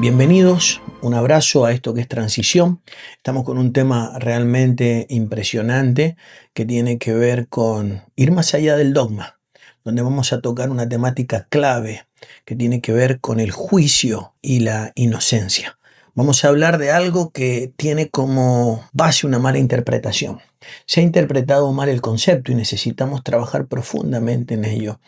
Bienvenidos, un abrazo a esto que es Transición. Estamos con un tema realmente impresionante que tiene que ver con ir más allá del dogma, donde vamos a tocar una temática clave que tiene que ver con el juicio y la inocencia. Vamos a hablar de algo que tiene como base una mala interpretación. Se ha interpretado mal el concepto y necesitamos trabajar profundamente en ello,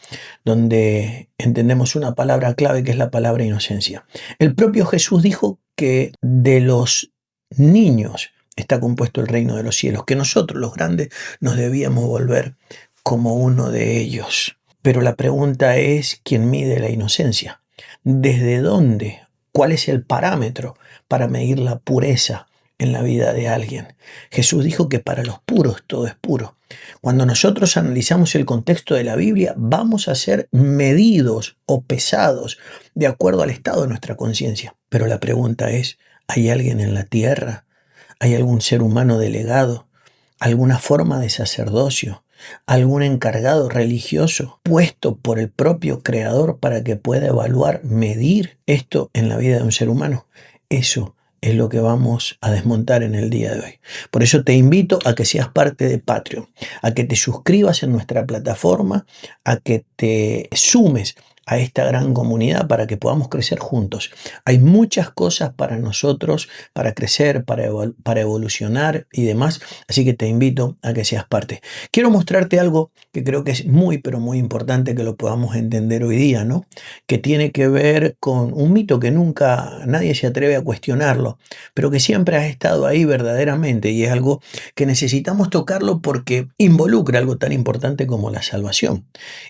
donde entendemos una palabra clave que es la palabra inocencia. El propio Jesús dijo que de los niños está compuesto el reino de los cielos, que nosotros los grandes nos debíamos volver como uno de ellos. Pero la pregunta es, ¿quién mide la inocencia? ¿Desde dónde? ¿Cuál es el parámetro para medir la pureza en la vida de alguien? Jesús dijo que para los puros todo es puro. Cuando nosotros analizamos el contexto de la Biblia, vamos a ser medidos o pesados de acuerdo al estado de nuestra conciencia. Pero la pregunta es, ¿hay alguien en la tierra? ¿Hay algún ser humano delegado? ¿Alguna forma de sacerdocio? ¿Algún encargado religioso puesto por el propio Creador para que pueda evaluar, medir esto en la vida de un ser humano? Eso es lo que vamos a desmontar en el día de hoy. Por eso te invito a que seas parte de Patreon, a que te suscribas en nuestra plataforma, a que te sumes a esta gran comunidad para que podamos crecer juntos. Hay muchas cosas para nosotros, para crecer, para evolucionar y demás, así que te invito a que seas parte. Quiero mostrarte algo que creo que es muy, pero muy importante que lo podamos entender hoy día, ¿no? Que tiene que ver con un mito que nunca nadie se atreve a cuestionarlo, pero que siempre ha estado ahí verdaderamente y es algo que necesitamos tocarlo porque involucra algo tan importante como la salvación.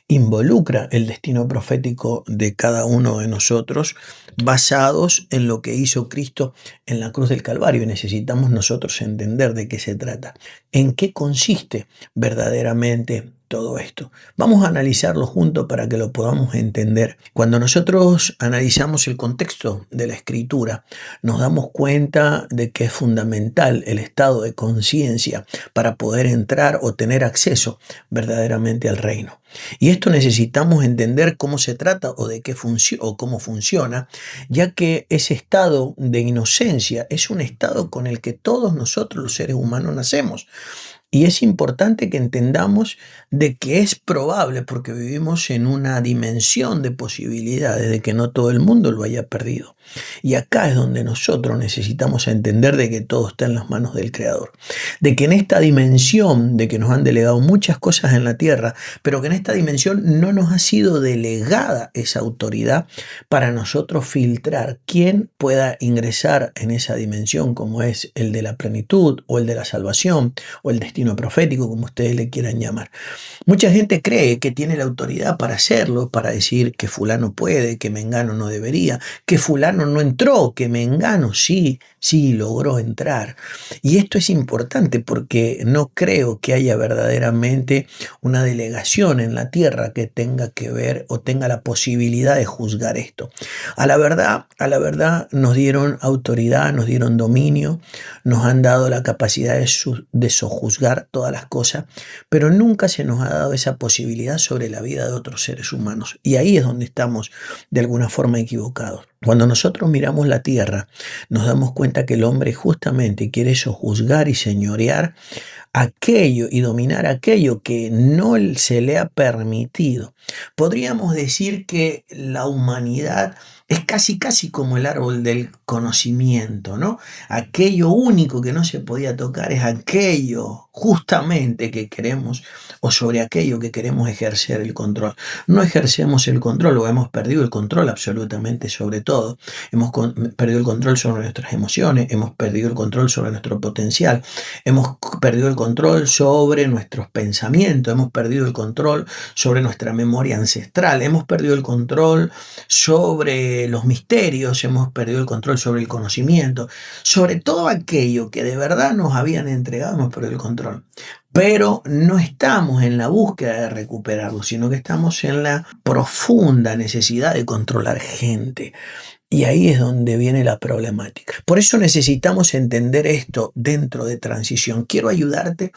Involucra el destino profético de cada uno de nosotros basados en lo que hizo Cristo en la cruz del Calvario y necesitamos nosotros entender de qué se trata, en qué consiste verdaderamente todo esto. Vamos a analizarlo juntos para que lo podamos entender. Cuando nosotros analizamos el contexto de la Escritura, nos damos cuenta de que es fundamental el estado de conciencia para poder entrar o tener acceso verdaderamente al reino. Y esto necesitamos entender cómo se trata o de qué o cómo funciona, ya que ese estado de inocencia es un estado con el que todos nosotros los seres humanos nacemos. Y es importante que entendamos de que es probable, porque vivimos en una dimensión de posibilidades, de que no todo el mundo lo haya perdido. Y acá es donde nosotros necesitamos entender de que todo está en las manos del Creador. De que en esta dimensión, de que nos han delegado muchas cosas en la tierra, pero que en esta dimensión no nos ha sido delegada esa autoridad para nosotros filtrar quién pueda ingresar en esa dimensión, como es el de la plenitud o el de la salvación o el destino profético, como ustedes le quieran llamar. Mucha gente cree que tiene la autoridad para hacerlo, para decir que fulano puede, que mengano no debería, que fulano no entró, que mengano sí logró entrar. Y esto es importante porque no creo que haya verdaderamente una delegación en la tierra que tenga que ver o tenga la posibilidad de juzgar esto. A la verdad nos dieron autoridad, nos dieron dominio, nos han dado la capacidad de sojuzgar todas las cosas, pero nunca se nos ha dado esa posibilidad sobre la vida de otros seres humanos. Y ahí es donde estamos de alguna forma equivocados. Cuando nosotros miramos la tierra, nos damos cuenta que el hombre justamente quiere sojuzgar y señorear aquello y dominar aquello que no se le ha permitido. Podríamos decir que la humanidad es casi como el árbol del conocimiento, ¿no? Aquello único que no se podía tocar es aquello justamente que queremos o sobre aquello que queremos ejercer el control. No ejercemos el control o hemos perdido el control absolutamente sobre todo. Hemos perdido el control sobre nuestras emociones, hemos perdido el control sobre nuestro potencial, hemos perdido el control sobre nuestros pensamientos, hemos perdido el control sobre nuestra memoria ancestral, hemos perdido el control sobre los misterios, hemos perdido el control sobre el conocimiento, sobre todo aquello que de verdad nos habían entregado, hemos perdido el control. Pero no estamos en la búsqueda de recuperarlo, sino que estamos en la profunda necesidad de controlar gente. Y ahí es donde viene la problemática. Por eso necesitamos entender esto dentro de transición. Quiero ayudarte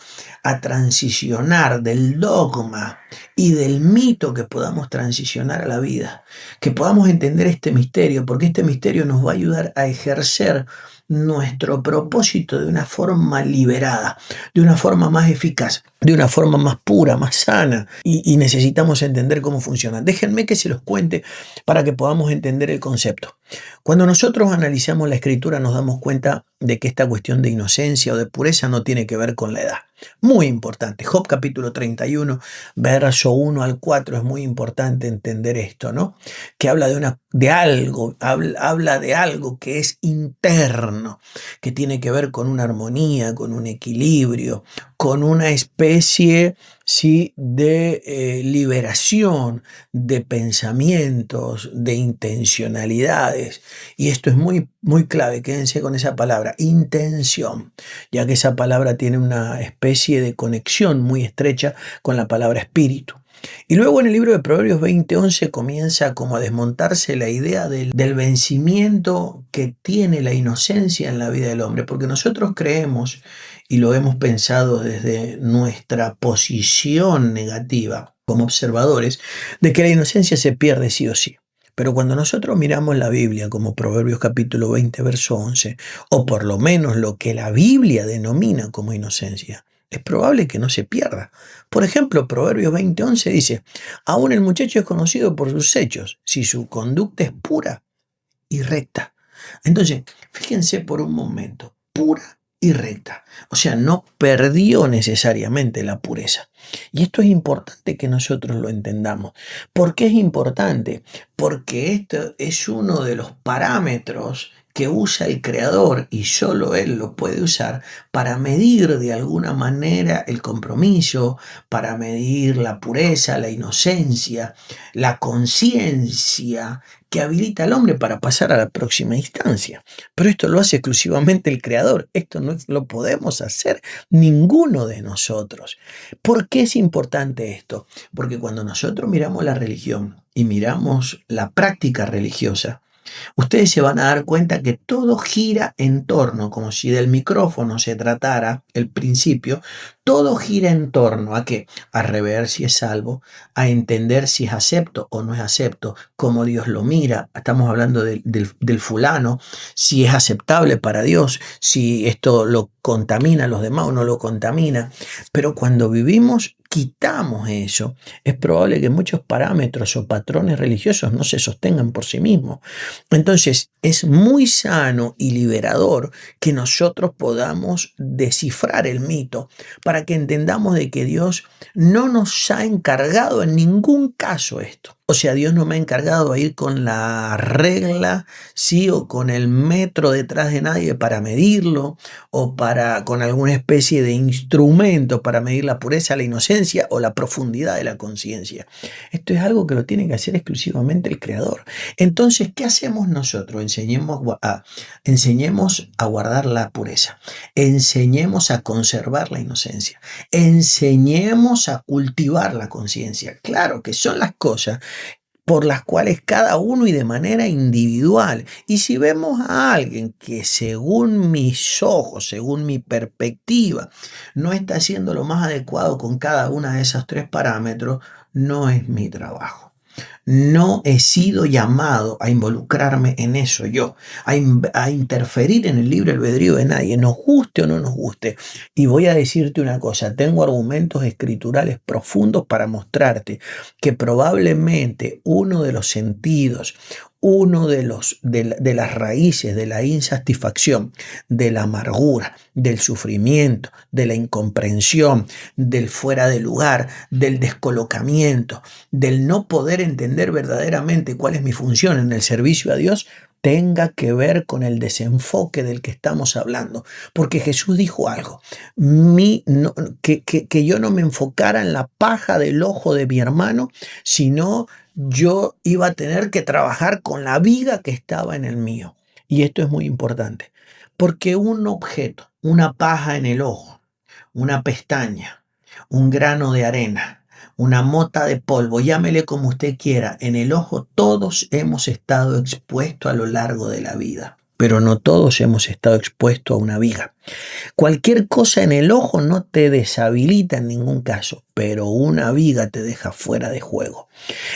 a transicionar del dogma y del mito, que podamos transicionar a la vida, que podamos entender este misterio, porque este misterio nos va a ayudar a ejercer nuestro propósito de una forma liberada, de una forma más eficaz, de una forma más pura, más sana. Y necesitamos entender cómo funciona. Déjenme que se los cuente para que podamos entender el concepto. Cuando nosotros analizamos la escritura nos damos cuenta de que esta cuestión de inocencia o de pureza no tiene que ver con la edad. Muy importante. Job capítulo 31, verso 1 al 4, es muy importante entender esto, ¿no? Que habla habla de algo que es interno, que tiene que ver con una armonía, con un equilibrio, con una especie, sí, de liberación de pensamientos, de intencionalidades. Y esto es muy, muy clave, quédense con esa palabra, intención, ya que esa palabra tiene una especie de conexión muy estrecha con la palabra espíritu. Y luego en el libro de Proverbios 20:11 comienza como a desmontarse la idea del vencimiento que tiene la inocencia en la vida del hombre, porque nosotros creemos, y lo hemos pensado desde nuestra posición negativa como observadores, de que la inocencia se pierde sí o sí. Pero cuando nosotros miramos la Biblia como Proverbios capítulo 20, verso 11, o por lo menos lo que la Biblia denomina como inocencia, es probable que no se pierda. Por ejemplo, Proverbios 20:11 dice, aún el muchacho es conocido por sus hechos, si su conducta es pura y recta. Entonces, fíjense por un momento, pura y recta. O sea, no perdió necesariamente la pureza. Y esto es importante que nosotros lo entendamos. ¿Por qué es importante? Porque esto es uno de los parámetros que usa el Creador, y solo Él lo puede usar, para medir de alguna manera el compromiso, para medir la pureza, la inocencia, la conciencia que habilita al hombre para pasar a la próxima instancia. Pero esto lo hace exclusivamente el Creador. Esto no lo podemos hacer ninguno de nosotros. ¿Por qué es importante esto? Porque cuando nosotros miramos la religión y miramos la práctica religiosa, ustedes se van a dar cuenta que todo gira en torno, como si del micrófono se tratara el principio, todo gira en torno a qué, a rever si es salvo, a entender si es acepto o no es acepto, cómo Dios lo mira. Estamos hablando del fulano, si es aceptable para Dios, si esto lo contamina a los demás o no lo contamina. Pero cuando vivimos, quitamos eso, es probable que muchos parámetros o patrones religiosos no se sostengan por sí mismos. Entonces, es muy sano y liberador que nosotros podamos descifrar el mito para que entendamos de que Dios no nos ha encargado en ningún caso esto. O sea, Dios no me ha encargado a ir con la regla, sí, o con el metro detrás de nadie para medirlo, o con alguna especie de instrumento para medir la pureza, la inocencia o la profundidad de la conciencia. Esto es algo que lo tiene que hacer exclusivamente el Creador. Entonces, ¿qué hacemos nosotros? Enseñemos a guardar la pureza, enseñemos a conservar la inocencia, enseñemos a cultivar la conciencia. Claro que son las cosas por las cuales cada uno y de manera individual. Y si vemos a alguien que según mis ojos, según mi perspectiva, no está haciendo lo más adecuado con cada una de esos tres parámetros, no es mi trabajo. No he sido llamado a involucrarme en eso yo, a interferir en el libre albedrío de nadie, nos guste o no nos guste. Y voy a decirte una cosa, tengo argumentos escriturales profundos para mostrarte que probablemente uno de los sentidos, uno de las raíces de la insatisfacción, de la amargura, del sufrimiento, de la incomprensión, del fuera de lugar, del descolocamiento, del no poder entender verdaderamente cuál es mi función en el servicio a Dios, tenga que ver con el desenfoque del que estamos hablando. Porque Jesús dijo algo, que yo no me enfocara en la paja del ojo de mi hermano, sino yo iba a tener que trabajar con la viga que estaba en el mío. Y esto es muy importante, porque un objeto, una paja en el ojo, una pestaña, un grano de arena, una mota de polvo, llámele como usted quiera, en el ojo, todos hemos estado expuestos a lo largo de la vida, pero no todos hemos estado expuestos a una viga. Cualquier cosa en el ojo no te deshabilita en ningún caso, pero una viga te deja fuera de juego.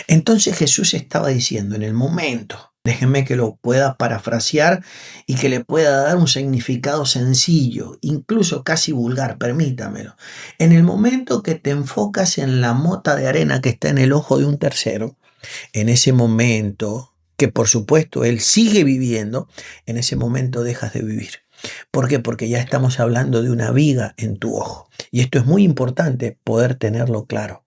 Entonces Jesús estaba diciendo en el momento, déjenme que lo pueda parafrasear y que le pueda dar un significado sencillo, incluso casi vulgar, permítamelo. En el momento que te enfocas en la mota de arena que está en el ojo de un tercero, en ese momento, que por supuesto él sigue viviendo, en ese momento dejas de vivir. ¿Por qué? Porque ya estamos hablando de una viga en tu ojo. Y esto es muy importante poder tenerlo claro.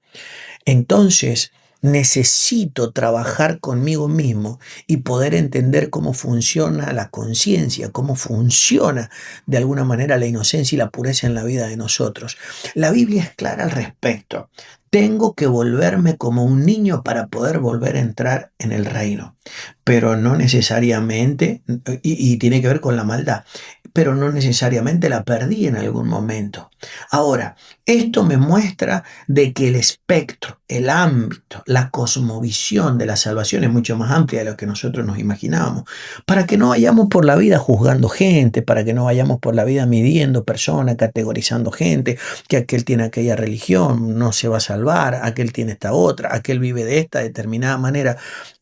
Entonces, necesito trabajar conmigo mismo y poder entender cómo funciona la conciencia, cómo funciona de alguna manera la inocencia y la pureza en la vida de nosotros. La Biblia es clara al respecto. Tengo que volverme como un niño para poder volver a entrar en el reino, pero no necesariamente, y tiene que ver con la maldad, pero no necesariamente la perdí en algún momento. Ahora, esto me muestra de que el espectro, el ámbito, la cosmovisión de la salvación es mucho más amplia de lo que nosotros nos imaginábamos. Para que no vayamos por la vida juzgando gente, para que no vayamos por la vida midiendo personas, categorizando gente, que aquel tiene aquella religión, no se va a salvar, aquel tiene esta otra, aquel vive de esta determinada manera.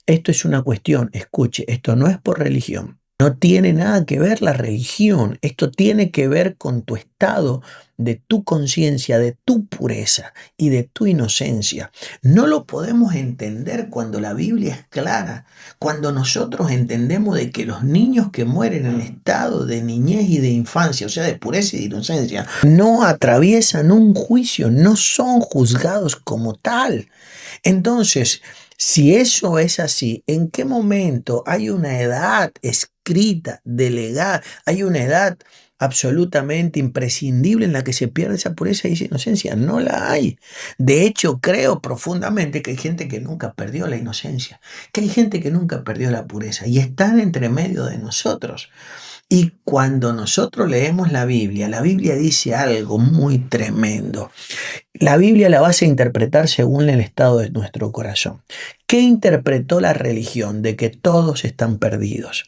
Esto es una cuestión, escuche, esto no es por religión. No tiene nada que ver la religión, esto tiene que ver con tu estado de tu conciencia, de tu pureza y de tu inocencia. No lo podemos entender cuando la Biblia es clara, cuando nosotros entendemos de que los niños que mueren en estado de niñez y de infancia, o sea, de pureza y de inocencia, no atraviesan un juicio, no son juzgados como tal. Entonces, si eso es así, ¿en qué momento hay una edad escrita, delegada, hay una edad absolutamente imprescindible en la que se pierde esa pureza y esa inocencia? No la hay. De hecho, creo profundamente que hay gente que nunca perdió la inocencia, que hay gente que nunca perdió la pureza y están entre medio de nosotros. Y cuando nosotros leemos la Biblia dice algo muy tremendo. La Biblia la vas a interpretar según el estado de nuestro corazón. ¿Qué interpretó la religión? De que todos están perdidos.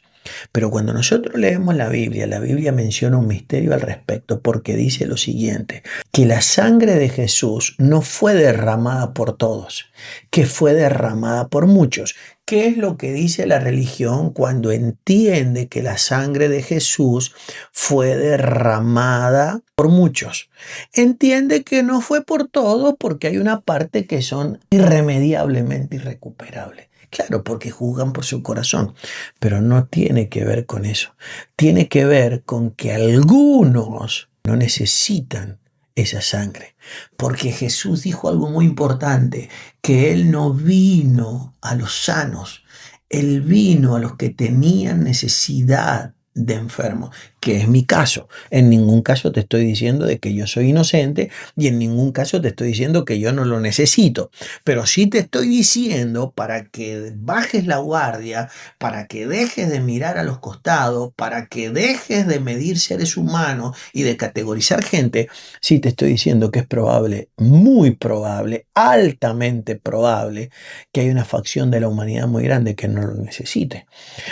Pero cuando nosotros leemos la Biblia menciona un misterio al respecto porque dice lo siguiente, que la sangre de Jesús no fue derramada por todos, que fue derramada por muchos. ¿Qué es lo que dice la religión cuando entiende que la sangre de Jesús fue derramada por muchos? Entiende que no fue por todos porque hay una parte que son irremediablemente irrecuperables. Claro, porque juzgan por su corazón, pero no tiene que ver con eso. Tiene que ver con que algunos no necesitan esa sangre, porque Jesús dijo algo muy importante, que Él no vino a los sanos, Él vino a los que tenían necesidad de enfermos, que es mi caso. En ningún caso te estoy diciendo de que yo soy inocente y en ningún caso te estoy diciendo que yo no lo necesito, pero sí te estoy diciendo para que bajes la guardia, para que dejes de mirar a los costados, para que dejes de medir seres humanos y de categorizar gente. Sí te estoy diciendo que es probable, muy probable, altamente probable que hay una facción de la humanidad muy grande que no lo necesite.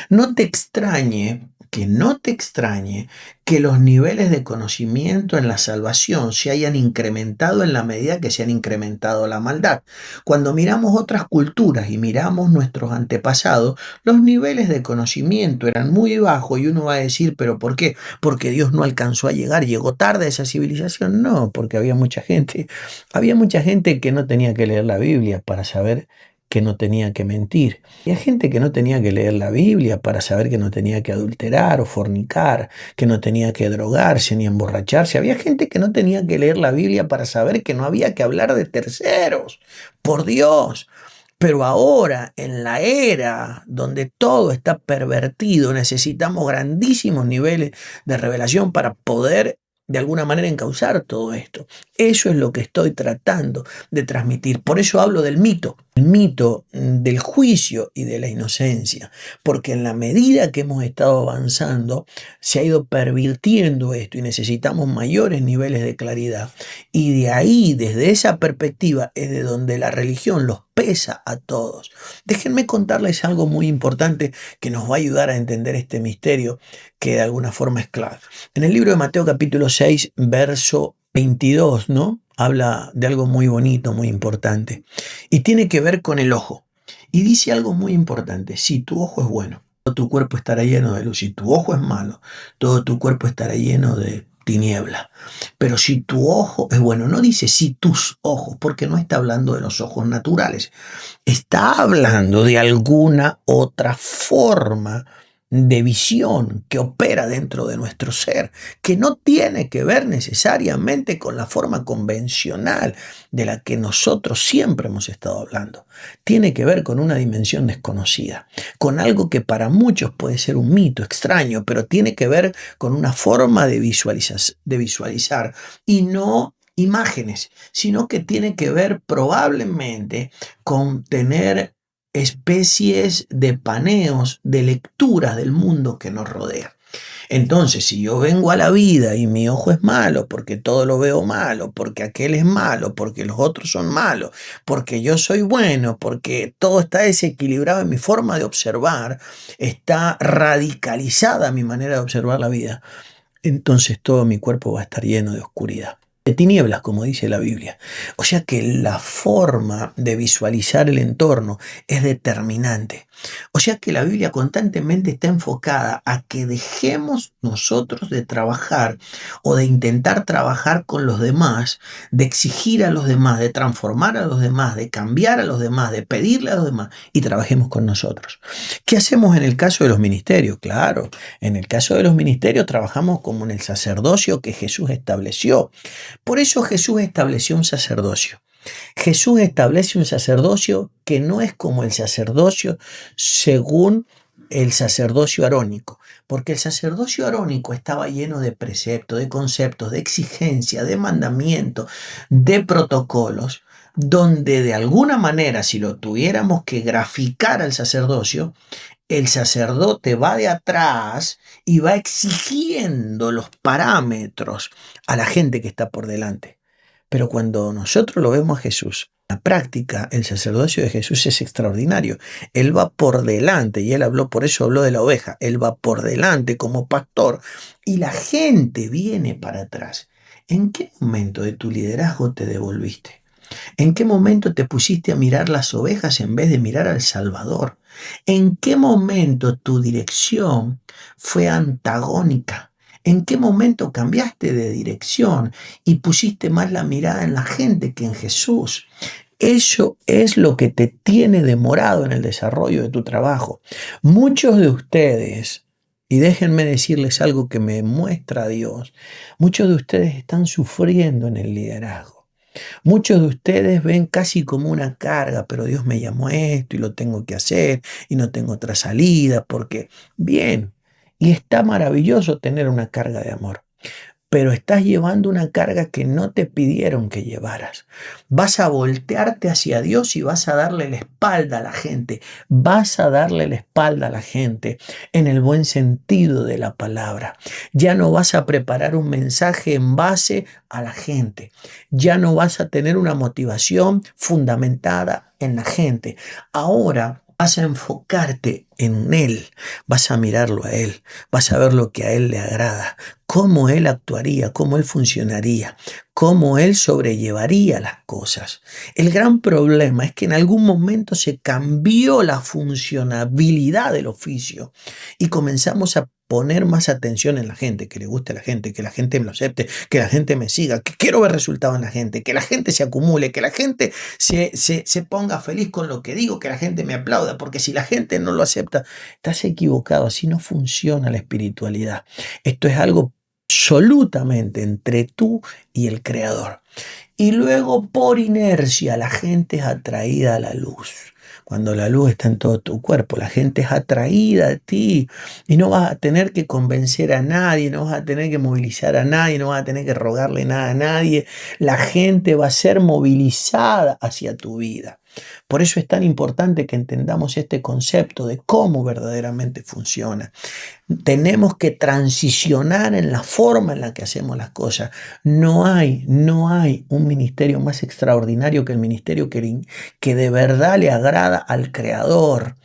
No te extrañe que los niveles de conocimiento en la salvación se hayan incrementado en la medida que se han incrementado la maldad. Cuando miramos otras culturas y miramos nuestros antepasados, los niveles de conocimiento eran muy bajos y uno va a decir, ¿pero por qué? Porque Dios no alcanzó a llegar, llegó tarde a esa civilización. No, porque había mucha gente que no tenía que leer la Biblia para saber que no tenía que mentir. Y hay gente que no tenía que leer la Biblia para saber que no tenía que adulterar o fornicar, que no tenía que drogarse ni emborracharse. Había gente que no tenía que leer la Biblia para saber que no había que hablar de terceros. Por Dios. Pero ahora, en la era donde todo está pervertido, necesitamos grandísimos niveles de revelación para poder de alguna manera encauzar todo esto. Eso es lo que estoy tratando de transmitir. Por eso hablo del mito, el mito del juicio y de la inocencia, porque en la medida que hemos estado avanzando, se ha ido pervirtiendo esto y necesitamos mayores niveles de claridad. Y de ahí, desde esa perspectiva, es de donde la religión los pesa a todos. Déjenme contarles algo muy importante que nos va a ayudar a entender este misterio que de alguna forma es clave. En el libro de Mateo capítulo 6, verso 22, ¿no? Habla de algo muy bonito, muy importante. Y tiene que ver con el ojo. Y dice algo muy importante. Si tu ojo es bueno, todo tu cuerpo estará lleno de luz. Si tu ojo es malo, todo tu cuerpo estará lleno de tiniebla. Pero si tu ojo es bueno, no dice si tus ojos, porque no está hablando de los ojos naturales. Está hablando de alguna otra forma de visión que opera dentro de nuestro ser, que no tiene que ver necesariamente con la forma convencional de la que nosotros siempre hemos estado hablando. Tiene que ver con una dimensión desconocida, con algo que para muchos puede ser un mito extraño, pero tiene que ver con una forma de visualizar y no imágenes, sino que tiene que ver probablemente con tener especies de paneos, de lecturas del mundo que nos rodea. Entonces, si yo vengo a la vida y mi ojo es malo, porque todo lo veo malo, porque aquel es malo, porque los otros son malos, porque yo soy bueno, porque todo está desequilibrado en mi forma de observar, está radicalizada mi manera de observar la vida, entonces todo mi cuerpo va a estar lleno de oscuridad, de tinieblas, como dice la Biblia. O sea que la forma de visualizar el entorno es determinante. O sea que la Biblia constantemente está enfocada a que dejemos nosotros de trabajar o de intentar trabajar con los demás, de exigir a los demás, de transformar a los demás, de cambiar a los demás, de pedirle a los demás y trabajemos con nosotros. ¿Qué hacemos en el caso de los ministerios? Claro, en el caso de los ministerios trabajamos como en el sacerdocio que Jesús estableció. Por eso Jesús estableció un sacerdocio. Jesús establece un sacerdocio que no es como el sacerdocio según el sacerdocio arónico, porque el sacerdocio arónico estaba lleno de preceptos, de conceptos, de exigencia, de mandamientos, de protocolos, donde de alguna manera, si lo tuviéramos que graficar al sacerdocio, el sacerdote va de atrás y va exigiendo los parámetros a la gente que está por delante. Pero cuando nosotros lo vemos a Jesús, en la práctica, el sacerdocio de Jesús es extraordinario. Él va por delante, y él habló, por eso habló de la oveja. Él va por delante como pastor y la gente viene para atrás. ¿En qué momento de tu liderazgo te devolviste? ¿En qué momento te pusiste a mirar las ovejas en vez de mirar al Salvador? ¿En qué momento tu dirección fue antagónica? ¿En qué momento cambiaste de dirección y pusiste más la mirada en la gente que en Jesús? Eso es lo que te tiene demorado en el desarrollo de tu trabajo. Muchos de ustedes, y déjenme decirles algo que me muestra Dios, muchos de ustedes están sufriendo en el liderazgo. Muchos de ustedes ven casi como una carga, pero Dios me llamó a esto y lo tengo que hacer y no tengo otra salida, porque bien, y está maravilloso tener una carga de amor, pero estás llevando una carga que no te pidieron que llevaras. Vas a voltearte hacia Dios y vas a darle la espalda a la gente. Vas a darle la espalda a la gente en el buen sentido de la palabra. Ya no vas a preparar un mensaje en base a la gente. Ya no vas a tener una motivación fundamentada en la gente. Ahora vas a enfocarte en Él, vas a mirarlo a Él, vas a ver lo que a Él le agrada, cómo Él actuaría, cómo Él funcionaría, cómo Él sobrellevaría las cosas. El gran problema es que en algún momento se cambió la funcionabilidad del oficio y comenzamos a poner más atención en la gente, que le guste a la gente, que la gente me lo acepte, que la gente me siga, que quiero ver resultados en la gente, que la gente se acumule, que la gente se ponga feliz con lo que digo, que la gente me aplauda, porque si la gente no lo acepta, estás equivocado, así no funciona la espiritualidad. Esto es algo absolutamente entre tú y el Creador. Y luego por inercia la gente es atraída a la luz. Cuando la luz está en todo tu cuerpo, la gente es atraída a ti y no vas a tener que convencer a nadie, no vas a tener que movilizar a nadie, no vas a tener que rogarle nada a nadie. La gente va a ser movilizada hacia tu vida. Por eso es tan importante que entendamos este concepto de cómo verdaderamente funciona. Tenemos que transicionar en la forma en la que hacemos las cosas. No hay un ministerio más extraordinario que el ministerio que de verdad le agrada al Creador.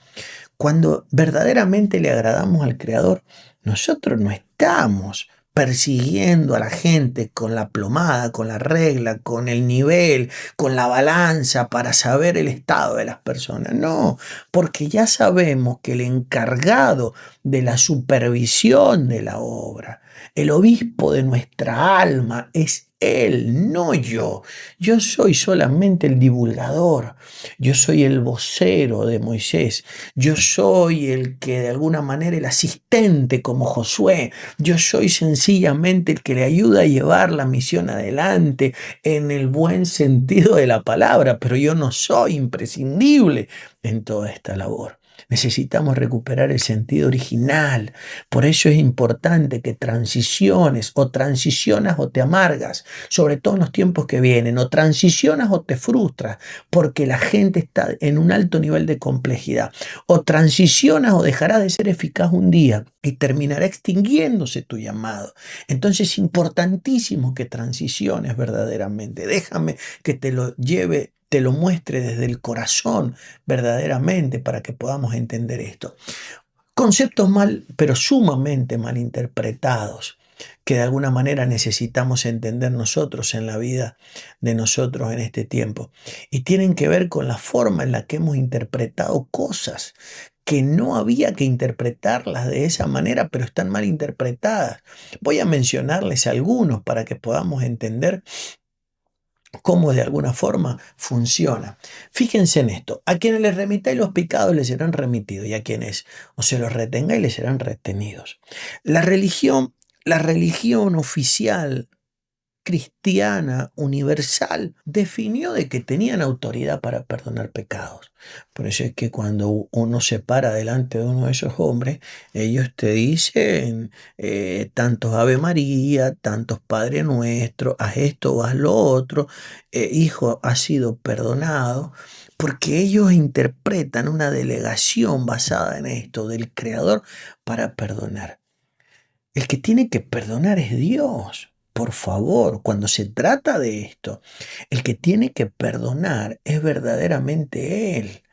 Cuando verdaderamente le agradamos al Creador, nosotros no estamos persiguiendo a la gente con la plomada, con la regla, con el nivel, con la balanza para saber el estado de las personas. No, porque ya sabemos que el encargado de la supervisión de la obra, el obispo de nuestra alma, es Él, no yo. Yo soy solamente el divulgador. Yo soy el vocero de Moisés. Yo soy el que de alguna manera el asistente como Josué. Yo soy sencillamente el que le ayuda a llevar la misión adelante en el buen sentido de la palabra, pero yo no soy imprescindible en toda esta labor. Necesitamos recuperar el sentido original. Por eso es importante que transiciones o transicionas o te amargas, sobre todo en los tiempos que vienen, o transicionas o te frustras, porque la gente está en un alto nivel de complejidad. O transicionas o dejarás de ser eficaz un día y terminará extinguiéndose tu llamado. Entonces es importantísimo que transiciones verdaderamente. Déjame que te lo lleve, te lo muestre desde el corazón verdaderamente para que podamos entender esto. Conceptos mal, pero sumamente mal interpretados, que de alguna manera necesitamos entender nosotros en la vida de nosotros en este tiempo. Y tienen que ver con la forma en la que hemos interpretado cosas que no había que interpretarlas de esa manera, pero están mal interpretadas. Voy a mencionarles algunos para que podamos entender cómo de alguna forma funciona. Fíjense en esto, a quienes les remitáis los pecados les serán remitidos y a quienes os se los retengáis les serán retenidos. La religión oficial cristiana universal definió de que tenían autoridad para perdonar pecados. Por eso es que cuando uno se para delante de uno de esos hombres, ellos te dicen tantos Ave María, tantos Padre Nuestro, haz esto o haz lo otro, hijo, ha sido perdonado, porque ellos interpretan una delegación basada en esto del Creador para perdonar. El que tiene que perdonar es Dios. Por favor, cuando se trata de esto, el que tiene que perdonar es verdaderamente Él.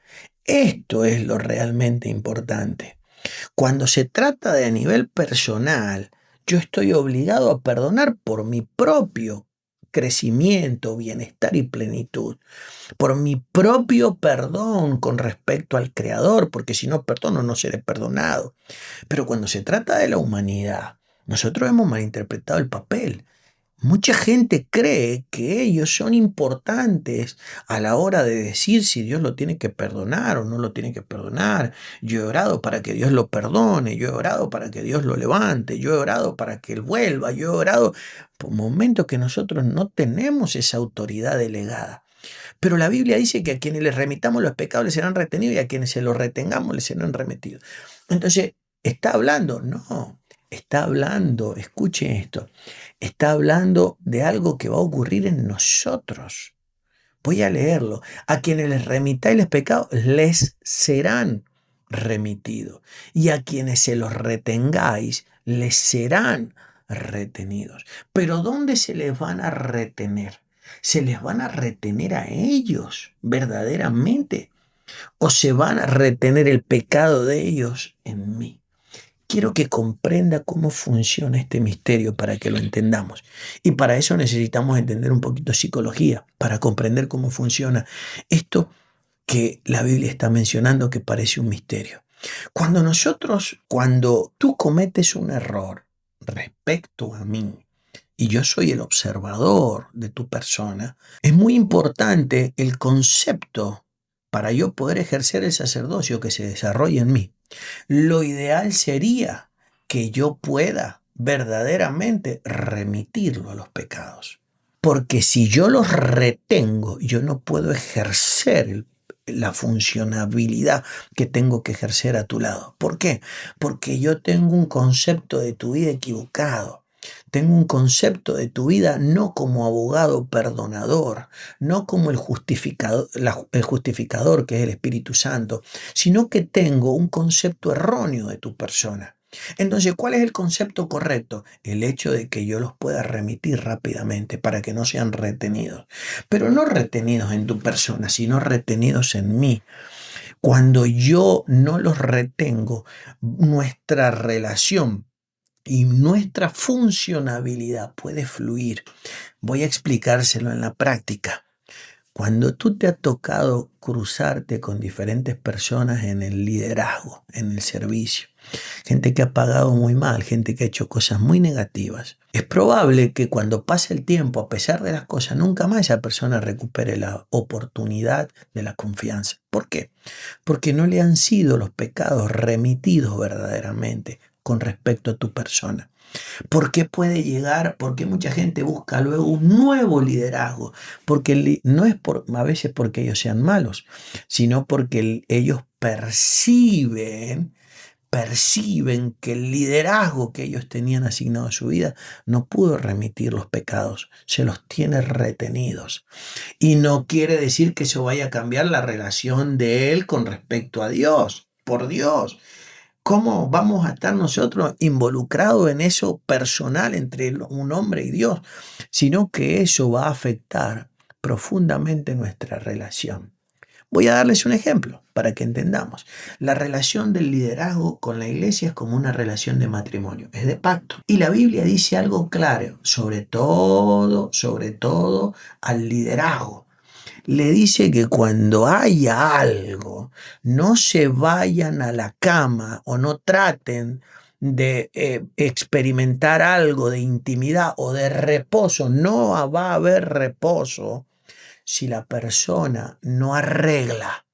Esto es lo realmente importante. Cuando se trata de a nivel personal, yo estoy obligado a perdonar por mi propio crecimiento, bienestar y plenitud, por mi propio perdón con respecto al Creador, porque si no perdono no seré perdonado. Pero cuando se trata de la humanidad, nosotros hemos malinterpretado el papel. Mucha gente cree que ellos son importantes a la hora de decir si Dios lo tiene que perdonar o no lo tiene que perdonar. Yo he orado para que Dios lo perdone, yo he orado para que Dios lo levante, yo he orado para que Él vuelva, yo he orado por momentos que nosotros no tenemos esa autoridad delegada. Pero la Biblia dice que a quienes les remitamos los pecados les serán retenidos y a quienes se los retengamos les serán remitidos. Entonces, ¿está hablando? No, está hablando, escuche esto, está hablando de algo que va a ocurrir en nosotros. Voy a leerlo. A quienes les remitáis los pecados les serán remitidos y a quienes se los retengáis les serán retenidos. Pero ¿dónde se les van a retener? ¿Se les van a retener a ellos verdaderamente? ¿O se van a retener el pecado de ellos en mí? Quiero que comprenda cómo funciona este misterio para que lo entendamos. Y para eso necesitamos entender un poquito de psicología, para comprender cómo funciona esto que la Biblia está mencionando que parece un misterio. Cuando tú cometes un error respecto a mí, y yo soy el observador de tu persona, es muy importante el concepto para yo poder ejercer el sacerdocio que se desarrolla en mí. Lo ideal sería que yo pueda verdaderamente remitirlo a los pecados. Porque si yo los retengo, yo no puedo ejercer la funcionabilidad que tengo que ejercer a tu lado. ¿Por qué? Porque yo tengo un concepto de tu vida equivocado. Tengo un concepto de tu vida no como abogado perdonador, no como el justificador que es el Espíritu Santo, sino que tengo un concepto erróneo de tu persona. Entonces, ¿cuál es el concepto correcto? El hecho de que yo los pueda remitir rápidamente para que no sean retenidos. Pero no retenidos en tu persona, sino retenidos en mí. Cuando yo no los retengo, nuestra relación y nuestra funcionabilidad puede fluir. Voy a explicárselo en la práctica. Cuando tú te ha tocado cruzarte con diferentes personas en el liderazgo, en el servicio, gente que ha pagado muy mal, gente que ha hecho cosas muy negativas, es probable que cuando pase el tiempo, a pesar de las cosas, nunca más esa persona recupere la oportunidad de la confianza. ¿Por qué? Porque no le han sido los pecados remitidos verdaderamente con respecto a tu persona. ¿Por qué puede llegar? ¿Por qué mucha gente busca luego un nuevo liderazgo? Porque no es a veces porque ellos sean malos, sino porque ellos perciben que el liderazgo que ellos tenían asignado a su vida no pudo remitir los pecados, se los tiene retenidos. Y no quiere decir que eso vaya a cambiar la relación de él con respecto a Dios, por Dios. ¿Cómo vamos a estar nosotros involucrados en eso personal entre un hombre y Dios? Sino que eso va a afectar profundamente nuestra relación. Voy a darles un ejemplo para que entendamos. La relación del liderazgo con la iglesia es como una relación de matrimonio, es de pacto. Y la Biblia dice algo claro, sobre todo al liderazgo. Le dice que cuando haya algo, no se vayan a la cama o no traten de experimentar algo de intimidad o de reposo. No va a haber reposo si la persona no arregla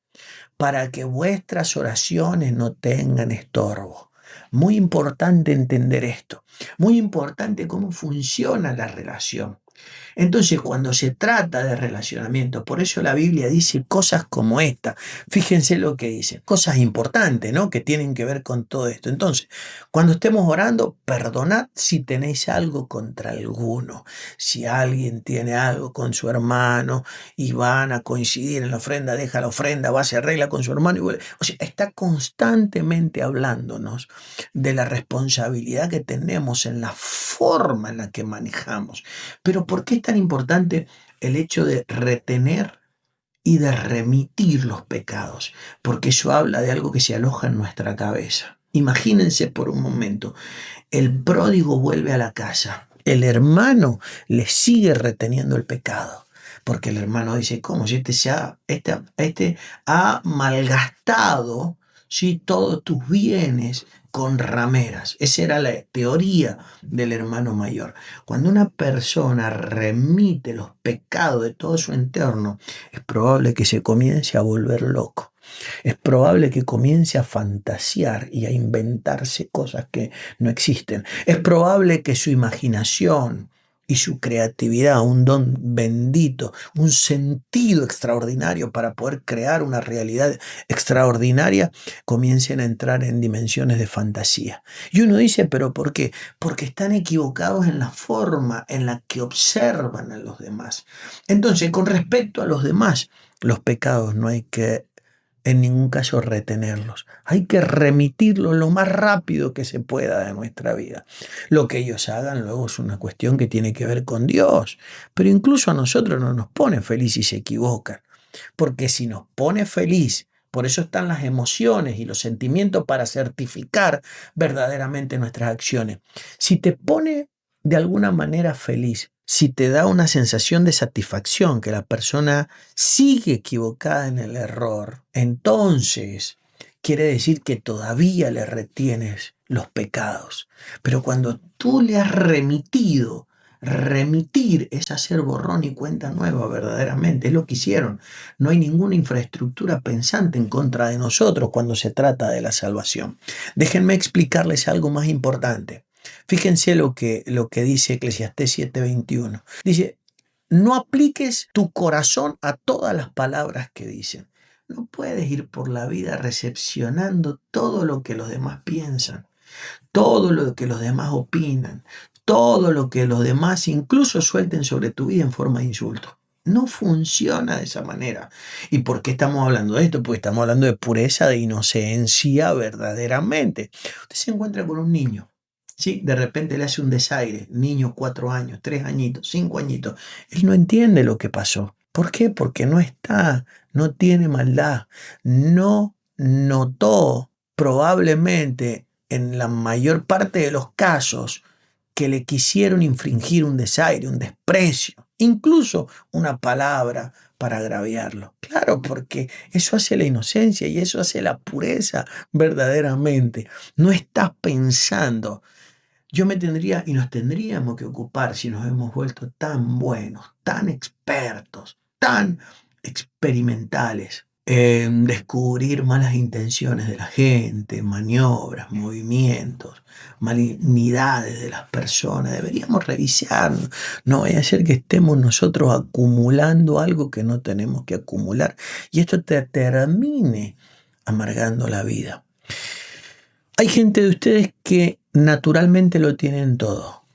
para que vuestras oraciones no tengan estorbo. Muy importante entender esto. Muy importante cómo funciona la relación. Entonces, cuando se trata de relacionamiento, por eso la Biblia dice cosas como esta. Fíjense lo que dice, cosas importantes, ¿no? Que tienen que ver con todo esto. Entonces, cuando estemos orando, perdonad si tenéis algo contra alguno. Si alguien tiene algo con su hermano y van a coincidir en la ofrenda, deja la ofrenda, va, se arregla con su hermano y vuelve. O sea, está constantemente hablándonos de la responsabilidad que tenemos en la forma en la que manejamos. Pero ¿por qué es tan importante el hecho de retener y de remitir los pecados? Porque eso habla de algo que se aloja en nuestra cabeza. Imagínense por un momento, el pródigo vuelve a la casa, el hermano le sigue reteniendo el pecado. Porque el hermano dice, ¿cómo? Si este ha malgastado, ¿sí?, todos tus bienes con rameras. Esa era la teoría del hermano mayor. Cuando una persona remite los pecados de todo su entorno, es probable que se comience a volver loco. Es probable que comience a fantasear y a inventarse cosas que no existen. Es probable que su imaginación y su creatividad, un don bendito, un sentido extraordinario para poder crear una realidad extraordinaria, comiencen a entrar en dimensiones de fantasía. Y uno dice, ¿pero por qué? Porque están equivocados en la forma en la que observan a los demás. Entonces, con respecto a los demás, los pecados no hay que en ningún caso retenerlos. Hay que remitirlos lo más rápido que se pueda de nuestra vida. Lo que ellos hagan luego es una cuestión que tiene que ver con Dios. Pero incluso a nosotros no nos pone feliz si se equivocan. Porque si nos pone feliz, por eso están las emociones y los sentimientos para certificar verdaderamente nuestras acciones. Si te pone de alguna manera feliz, si te da una sensación de satisfacción que la persona sigue equivocada en el error, entonces quiere decir que todavía le retienes los pecados. Pero cuando tú le has remitido, remitir es hacer borrón y cuenta nueva verdaderamente, es lo que hicieron. No hay ninguna infraestructura pensante en contra de nosotros cuando se trata de la salvación. Déjenme explicarles algo más importante. Fíjense lo que dice Eclesiastés 7:21. Dice, No apliques tu corazón a todas las palabras que dicen. No puedes ir por la vida recepcionando todo lo que los demás piensan, todo lo que los demás opinan, todo lo que los demás incluso suelten sobre tu vida en forma de insulto. No funciona de esa manera. ¿Y por qué estamos hablando de esto? Pues estamos hablando de pureza, de inocencia verdaderamente. Usted se encuentra con un niño, ¿sí? De repente le hace un desaire, niño 4 años, 3 añitos, 5 añitos. Él no entiende lo que pasó. ¿Por qué? Porque no tiene maldad, no notó probablemente en la mayor parte de los casos que le quisieron infringir un desaire, un desprecio, incluso una palabra para agraviarlo. Claro, porque eso hace la inocencia y eso hace la pureza verdaderamente. No estás pensando. Yo me tendría y nos tendríamos que ocupar si nos hemos vuelto tan buenos, tan expertos, tan experimentales en descubrir malas intenciones de la gente, maniobras, movimientos, malignidades de las personas. Deberíamos revisarnos. No vaya a ser que estemos nosotros acumulando algo que no tenemos que acumular y esto te termine amargando la vida. Hay gente de ustedes que naturalmente lo tienen todo,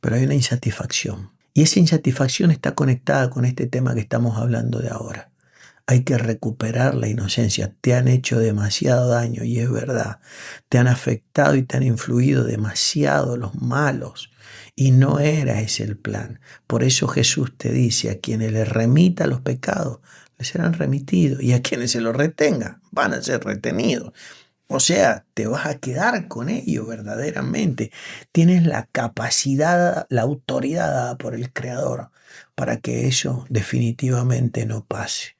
pero hay una insatisfacción. Y esa insatisfacción está conectada con este tema que estamos hablando de ahora. Hay que recuperar la inocencia. Te han hecho demasiado daño y es verdad. Te han afectado y te han influido demasiado los malos. Y no era ese el plan. Por eso Jesús te dice, a quienes les remita los pecados, les serán remitidos. Y a quienes se los retengan, van a ser retenidos. O sea, te vas a quedar con ello verdaderamente. Tienes la capacidad, la autoridad dada por el Creador para que eso definitivamente no pase.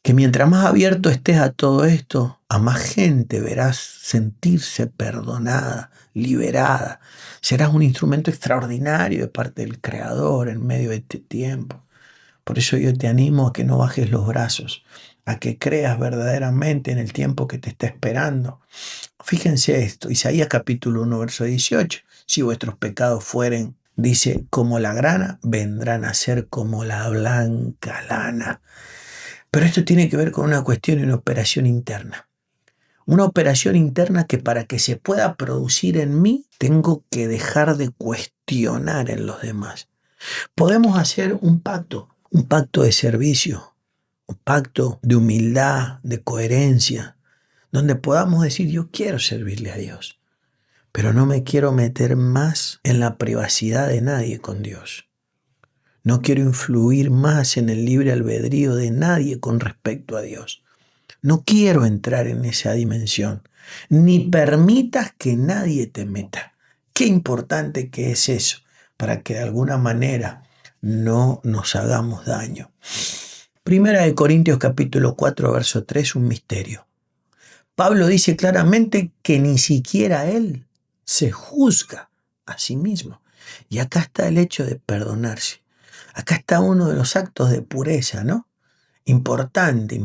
Que mientras más abierto estés a todo esto, a más gente verás sentirse perdonada, liberada. Serás un instrumento extraordinario de parte del Creador en medio de este tiempo. Por eso yo te animo a que no bajes los brazos, a que creas verdaderamente en el tiempo que te está esperando. Fíjense esto, Isaías capítulo 1, verso 18. Si vuestros pecados fueren, dice, como la grana, vendrán a ser como la blanca lana. Pero esto tiene que ver con una cuestión y una operación interna. Una operación interna que para que se pueda producir en mí, tengo que dejar de cuestionar en los demás. Podemos hacer un pacto de servicio, un pacto de humildad, de coherencia, donde podamos decir, yo quiero servirle a Dios, pero no me quiero meter más en la privacidad de nadie con Dios. No quiero influir más en el libre albedrío de nadie con respecto a Dios. No quiero entrar en esa dimensión, ni permitas que nadie te meta. Qué importante que es eso, para que de alguna manera no nos hagamos daño. Primera de Corintios capítulo 4, verso 3, un misterio. Pablo dice claramente que ni siquiera él se juzga a sí mismo. Y acá está el hecho de perdonarse. Acá está uno de los actos de pureza, ¿no? Importante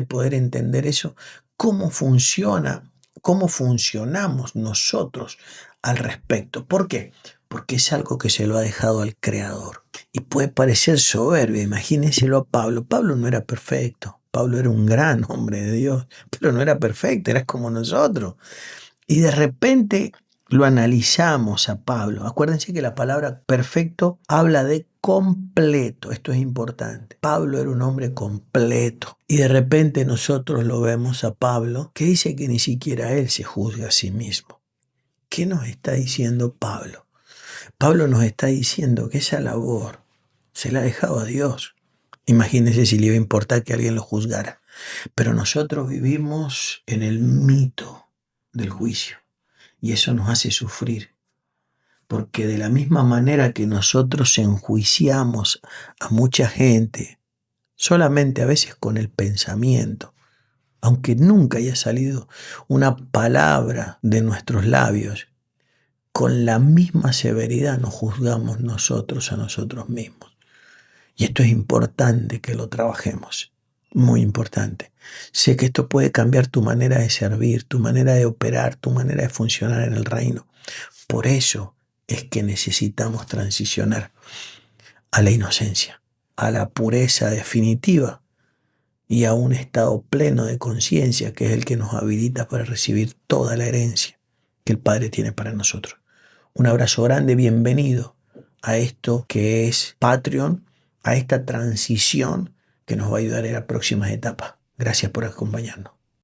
poder entender eso, cómo funcionamos nosotros al respecto. ¿Por qué? Porque es algo que se lo ha dejado al Creador. Y puede parecer soberbio, imagínenselo a Pablo. Pablo no era perfecto, Pablo era un gran hombre de Dios, pero no era perfecto, era como nosotros. Y de repente lo analizamos a Pablo. Acuérdense que la palabra perfecto habla de completo. Esto es importante. Pablo era un hombre completo. Y de repente nosotros lo vemos a Pablo que dice que ni siquiera él se juzga a sí mismo. ¿Qué nos está diciendo Pablo? Pablo nos está diciendo que esa labor se la ha dejado a Dios. Imagínense si le iba a importar que alguien lo juzgara. Pero nosotros vivimos en el mito del juicio. Y eso nos hace sufrir, porque de la misma manera que nosotros enjuiciamos a mucha gente, solamente a veces con el pensamiento, aunque nunca haya salido una palabra de nuestros labios, con la misma severidad nos juzgamos nosotros a nosotros mismos. Y esto es importante que lo trabajemos. Muy importante. Sé que esto puede cambiar tu manera de servir, tu manera de operar, tu manera de funcionar en el reino. Por eso es que necesitamos transicionar. a la inocencia, a la pureza definitiva y a un estado pleno de conciencia que es el que nos habilita para recibir toda la herencia que el Padre tiene para nosotros. Un abrazo grande, bienvenido a esto que es Patreon, a esta transición que nos va a ayudar en las próximas etapas. Gracias por acompañarnos.